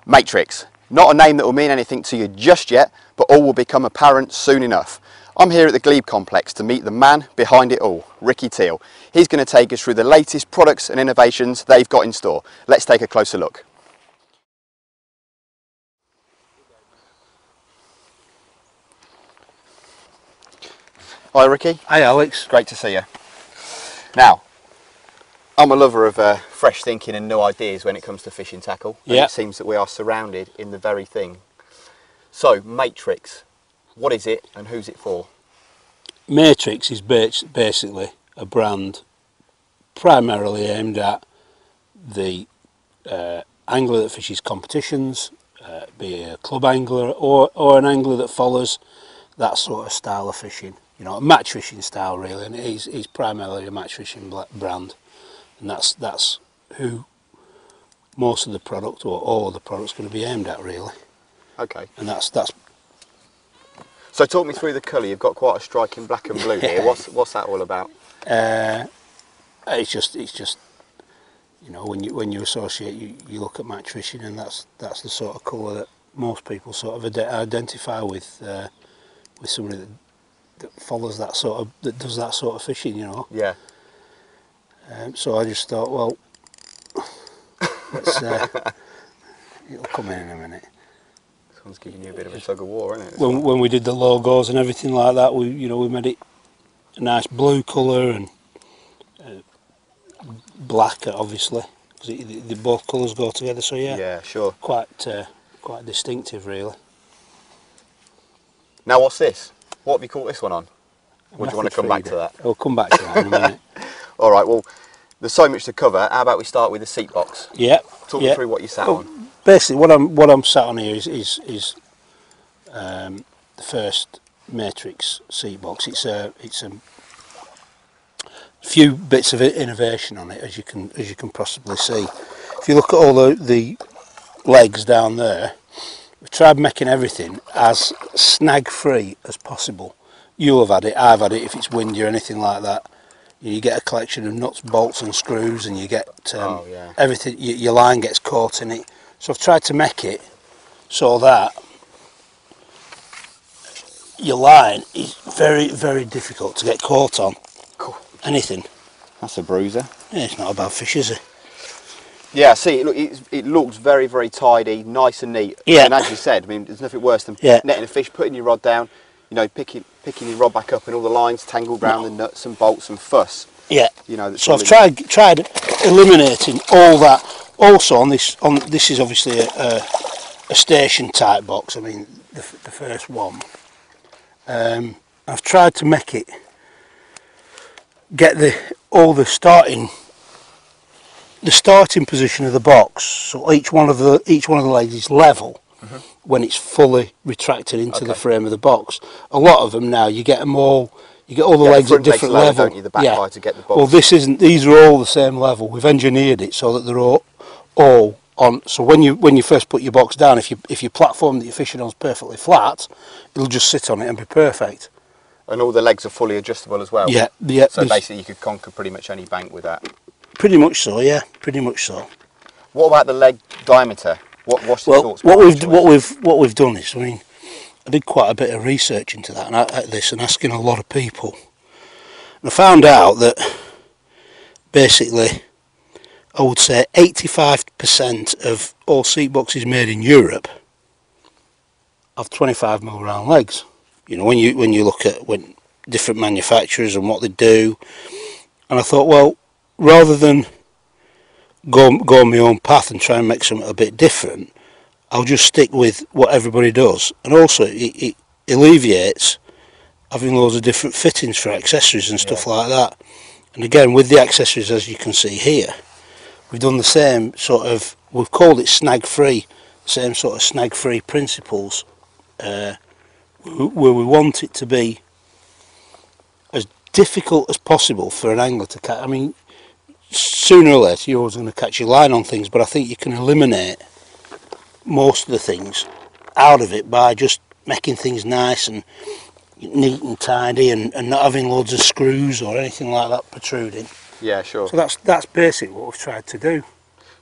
Matrix, not a name that will mean anything to you just yet, but all will become apparent soon enough. I'm here at the Glebe Complex to meet the man behind it all, Ricky Teal. He's going to take us through the latest products and innovations they've got in store. Let's take a closer look. Hi Ricky. Hi Alex. Great to see you. Now, I'm a lover of fresh thinking and new ideas when it comes to fishing tackle. And it seems that we are surrounded in the very thing. So, Matrix, what is it and who's it for? Matrix is basically a brand primarily aimed at the angler that fishes competitions, be a club angler or an angler that follows that sort of style of fishing. You know, a match fishing style really, and he's primarily a match fishing brand, and that's who most of the product or all of the product's going to be aimed at really. Okay. And that's. So talk me through the colour. You've got quite a striking black and blue here. What's that all about? It's just you know, when you associate, you look at match fishing, and that's the sort of colour that most people sort of identify with somebody that follows that that does that sort of fishing, you know. Yeah. So I just thought, well, let's it'll come in a minute. Someone's giving you a bit of a tug of war, isn't it? When we did the logos and everything like that, we made it a nice blue colour and black, obviously, because both colours go together. So yeah. Yeah, sure. Quite distinctive, really. Now, what's this? What have you caught this one on? Or do you want to come back to that? I'll come back to that in a minute. All right, well, there's so much to cover. How about we start with the seat box? Yeah. Talk me through what you sat on. Basically, what I'm sat on here is the first Matrix seat box. It's a few bits of innovation on it, as you can possibly see. If you look at all the legs down there, we've tried making everything as snag free as possible. You'll have had it, I've had it if it's windy or anything like that. You get a collection of nuts, bolts and screws, and you get everything, your line gets caught in it. So I've tried to make it so that your line is very, very difficult to get caught on. Cool. Anything. That's a bruiser. Yeah, it's not a bad fish, is it? Yeah, see, it looks very, very tidy, nice and neat. Yeah. And as you said, I mean, there's nothing worse than netting a fish, putting your rod down, you know, picking your rod back up, and all the lines tangled around the nuts and bolts and fuss. Yeah. You know. So I've tried eliminating all that. Also on this is obviously a station type box. I mean, the first one. I've tried to make it get the starting position of the box, so each one of the legs is level when it's fully retracted into the frame of the box. A lot of them now, you get all the legs at different level. Don't you? The back bar to get the box. Well, this isn't. These are all the same level. We've engineered it so that they're all on. So when you first put your box down, if your platform that you're fishing on is perfectly flat, it'll just sit on it and be perfect. And all the legs are fully adjustable as well. Yeah, yeah. So basically, you could conquer pretty much any bank with that. Pretty much so, yeah. Pretty much so. What about the leg diameter? What's your thoughts? What we've done is, I mean, I did quite a bit of research into that and asking a lot of people, and I found out that basically, I would say 85% of all seat boxes made in Europe have 25mm round legs. You know, when you look at different manufacturers and what they do, and I thought, well, rather than go my own path and try and make something a bit different, I'll just stick with what everybody does. And also it alleviates having loads of different fittings for accessories and stuff like that. And again, with the accessories, as you can see here, we've done the same sort of, we've called it snag free, same sort of snag free principles, where we want it to be as difficult as possible for an angler to catch. I mean, sooner or later you're always going to catch your line on things, but I think you can eliminate most of the things out of it by just making things nice and neat and tidy, and not having loads of screws or anything like that protruding. Yeah, sure. So that's basically what we've tried to do.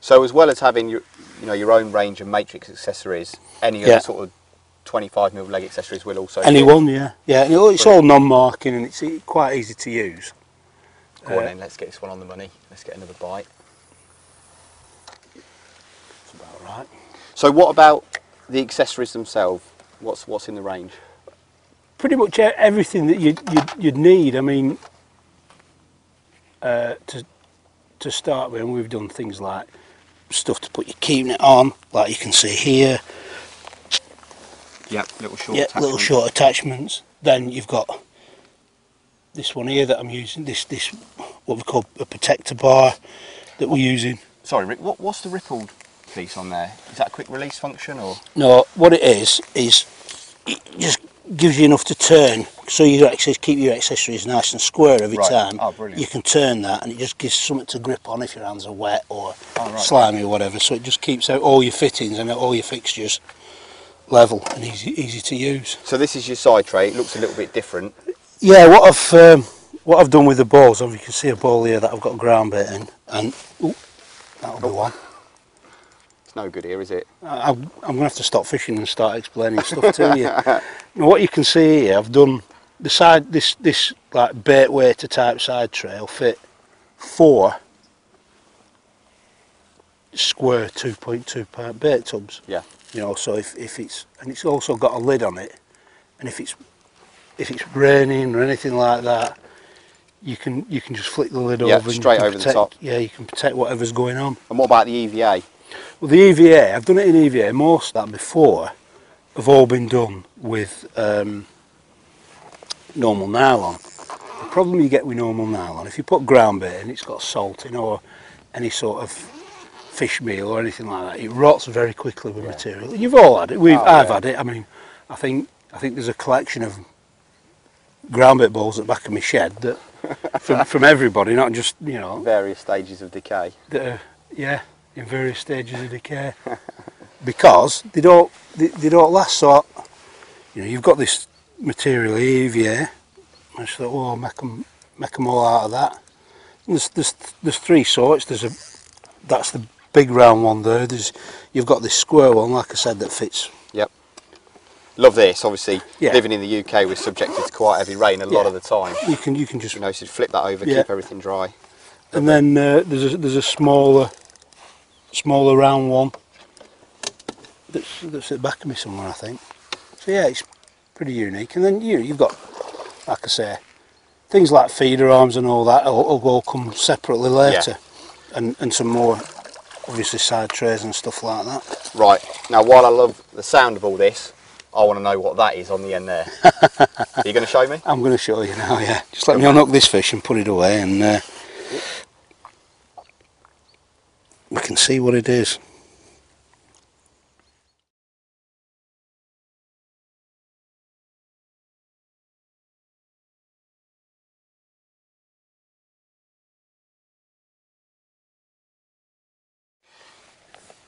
So as well as having you know, your own range of matrix accessories, any other sort of 25mm leg accessories will also anyone, yeah. It's all non-marking and it's quite easy to use. Go on then, let's get this one on the money. Let's get another bite. That's about right. So what about the accessories themselves? What's in the range? Pretty much everything that you'd need. I mean, to start with, we've done things like stuff to put your keynet on, like you can see here. Yep, little short attachments. Then you've got this one here that I'm using. This what we call a protector bar that we're using. Sorry, Rick. What's the rippled piece on there? Is that a quick release function or? No, what it is it just gives you enough to turn, so you actually keep your accessories nice and square every time. Oh, brilliant. You can turn that, and it just gives something to grip on if your hands are wet or slimy or whatever. So it just keeps out all your fittings and all your fixtures level and easy to use. So this is your side tray. It looks a little bit different. Yeah, what I've done with the balls, you can see a ball here that I've got a ground bait in, and that'll be one. It's no good here, is it? I'm going to have to stop fishing and start explaining stuff to you. Now, what you can see here, I've done the side, this like bait waiter type side tray will fit 4 square 2.2 pound bait tubs. Yeah. You know, so if it's, and it's also got a lid on it, and if it's raining or anything like that, you can just flick the lid over and straight over the top. Yeah, you can protect whatever's going on. And what about the EVA? Well, the EVA, I've done it in EVA. Most of that before have all been done with normal nylon. The problem you get with normal nylon, if you put ground bait in, it's got salt in or any sort of fish meal or anything like that, it rots very quickly with material. You've all had it. I've had it. I mean, I think there's a collection of ground bait balls at the back of my shed that from everybody, not just, you know, various stages of decay. That are, in various stages of decay, because they don't last. So, you know, you've got this material EVA. I just thought, oh, make them all out of that. And there's 3 sorts. That's the big round one there. You've got this square one, like I said, that fits. Yep. Love this. Obviously, living in the UK, we're subjected to quite heavy rain a lot of the time. You can just, you know, so flip that over, keep everything dry. And then there's a smaller round one that's at the back of me somewhere, I think. So yeah, it's pretty unique. And then you've got, like I say, things like feeder arms and all that will all come separately later, and some more obviously side trays and stuff like that. Right, now while I love the sound of all this, I want to know what that is on the end there. Are you going to show me? I'm going to show you now, yeah. Just let me unhook this fish and put it away, and we can see what it is.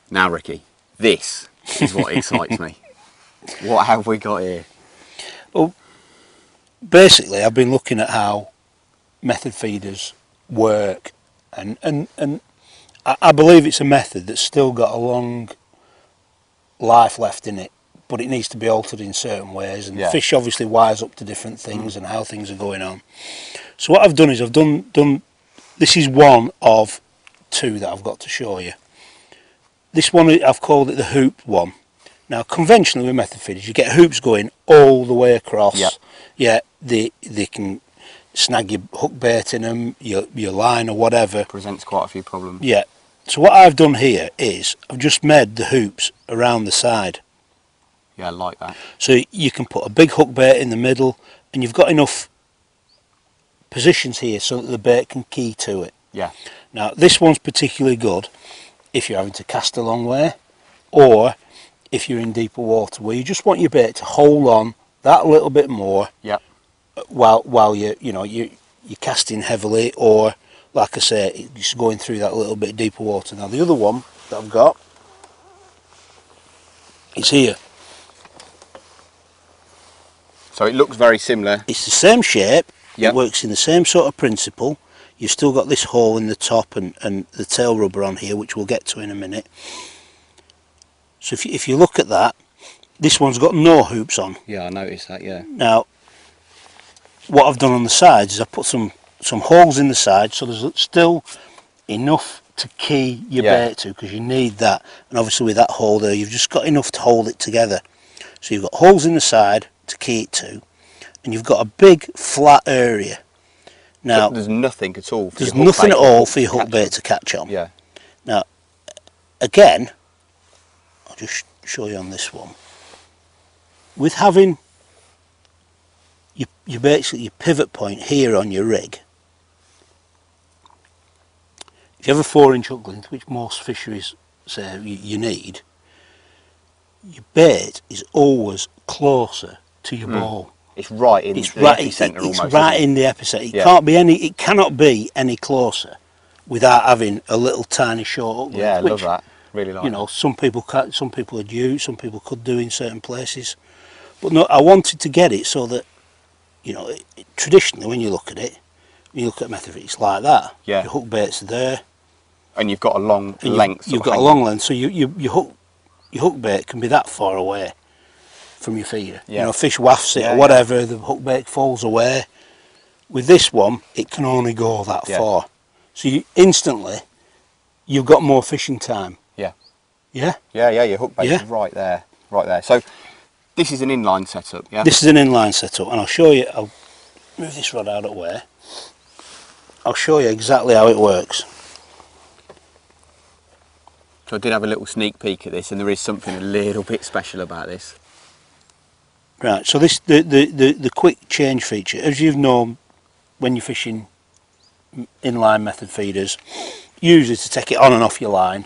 Now, Ricky, this is what excites me. What have we got here? Well, basically, I've been looking at how method feeders work, and I believe it's a method that's still got a long life left in it, but it needs to be altered in certain ways, and fish obviously wise up to different things and how things are going on. So what I've done is I've done this is one of 2 that I've got to show you. This one, I've called it the hoop one. Now, conventionally with method feeders, you get hoops going all the way across. Yeah, they can snag your hook bait in them, your line or whatever. Presents quite a few problems. Yeah. So what I've done here is I've just made the hoops around the side. Yeah, I like that. So you can put a big hook bait in the middle, and you've got enough positions here so that the bait can key to it. Yeah. Now, this one's particularly good if you're having to cast a long way, or if you're in deeper water where you just want your bait to hold on that little bit more. Yeah. While you're casting heavily, or like I say, just going through that little bit deeper water. Now the other one that I've got is here. So it looks very similar. It's the same shape. Yep. It works in the same sort of principle. You've still got this hole in the top and the tail rubber on here, which we'll get to in a minute. So if you look at that, this one's got no hoops on. Yeah, I noticed that, yeah. Now, what I've done on the sides is I've put some holes in the side, so there's still enough to key your bait to, because you need that. And obviously with that hole there, you've just got enough to hold it together. So you've got holes in the side to key it to, and you've got a big flat area. Now, but there's nothing at all for there's your hook nothing bait at all for your hook bait to catch on. Yeah. Now, again, I'll just show you on this one. With having your basically your pivot point here on your rig, if you have a 4-inch hook length, which most fisheries say you need, your bait is always closer to your ball. It's right in the epicenter almost. It's right in the epicenter. It cannot be any closer without having a little tiny short hook length. Yeah, I love that. Really like. You know, some people are due, some people could do in certain places, but no, I wanted to get it so that, you know, traditionally when you look at it, when you look at method, it's like that. Yeah. Your hook bait's there, and you've got a long length. You've got a long length, so your hook bait can be that far away from your feeder. Yeah. You know, fish wafts it or whatever, the hook bait falls away. With this one, it can only go that far. So you've got more fishing time. Yeah. Yeah? Yeah, your hook bait is right there. So this is an inline setup, yeah? This is an inline setup, and I'll show you, I'll move this rod out of the way. I'll show you exactly how it works. So I did have a little sneak peek at this, and there is something a little bit special about this. Right, so this the quick change feature, as you've known when you're fishing inline method feeders, usually to take it on and off your line,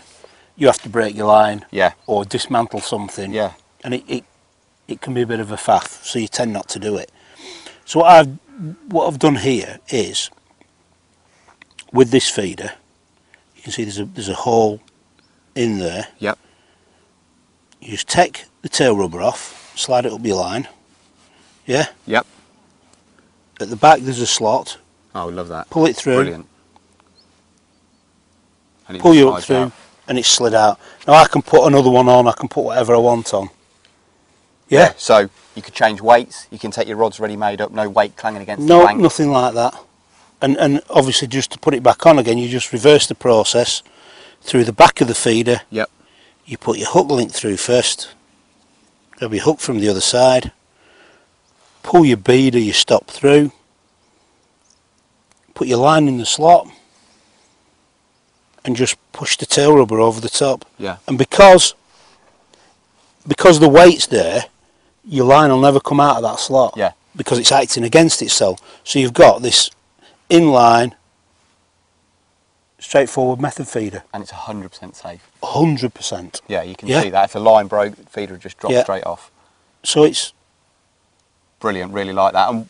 you have to break your line or dismantle something, and it can be a bit of a faff, so you tend not to do it. So what I've done here is, with this feeder, you can see there's a hole in there. Yep. You just take the tail rubber off, slide it up your line. Yeah? Yep. At the back there's a slot. Oh, love that. Pull it through. Brilliant. And pull you up through and it's slid out. Now I can put another one on, I can put whatever I want on. Yeah? So you could change weights, you can take your rods ready made up, no weight clanging against the plank. plank. No, nothing like that. And obviously just to put it back on again, you just reverse the process through the back of the feeder. Yep. You put your hook link through first. There'll be a hook from the other side. Pull your bead or your stop through. Put your line in the slot. And just push the tail rubber over the top. Yeah. And because the weight's there, your line will never come out of that slot. Yeah. Because it's acting against itself. So you've got this inline, straightforward method feeder. And it's 100% safe. 100%. Yeah, you can see that. If the line broke, the feeder would just drop straight off. So it's... Brilliant, really like that. And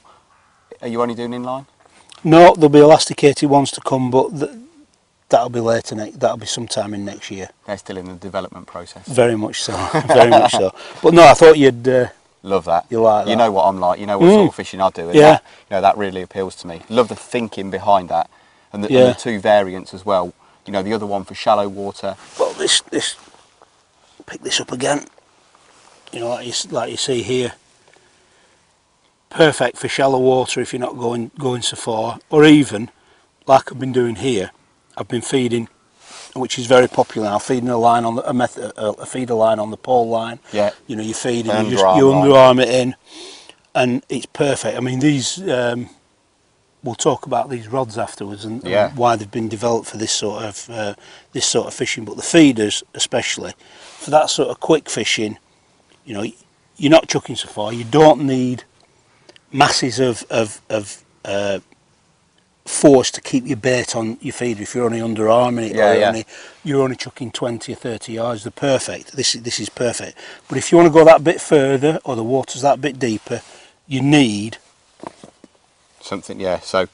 are you only doing inline? No, there'll be elasticated ones to come, but that'll be later, that'll be sometime in next year. They're still in the development process. Very much so, very much so. But no, I thought you'd... love that. You like that. You know what I'm like, you know what sort of fishing I do. And that, you know, that really appeals to me. Love the thinking behind that. And the two variants as well. You know, the other one for shallow water. Well, this pick this up again. You know, like you see here. Perfect for shallow water if you're not going so far, or even like I've been doing here. I've been feeding, which is very popular now. Feeding a line on a feeder line on the pole line. Yeah. You know, you're feeding, you underarm it in, and it's perfect. I mean, these. We'll talk about these rods afterwards and why they've been developed for this sort of fishing. But the feeders, especially for that sort of quick fishing, you know, you're not chucking so far. You don't need masses of force to keep your bait on your feeder if you're only underarming it. You're only chucking 20 or 30 yards. They're perfect. This is perfect. But if you want to go that bit further or the water's that bit deeper, you need something. So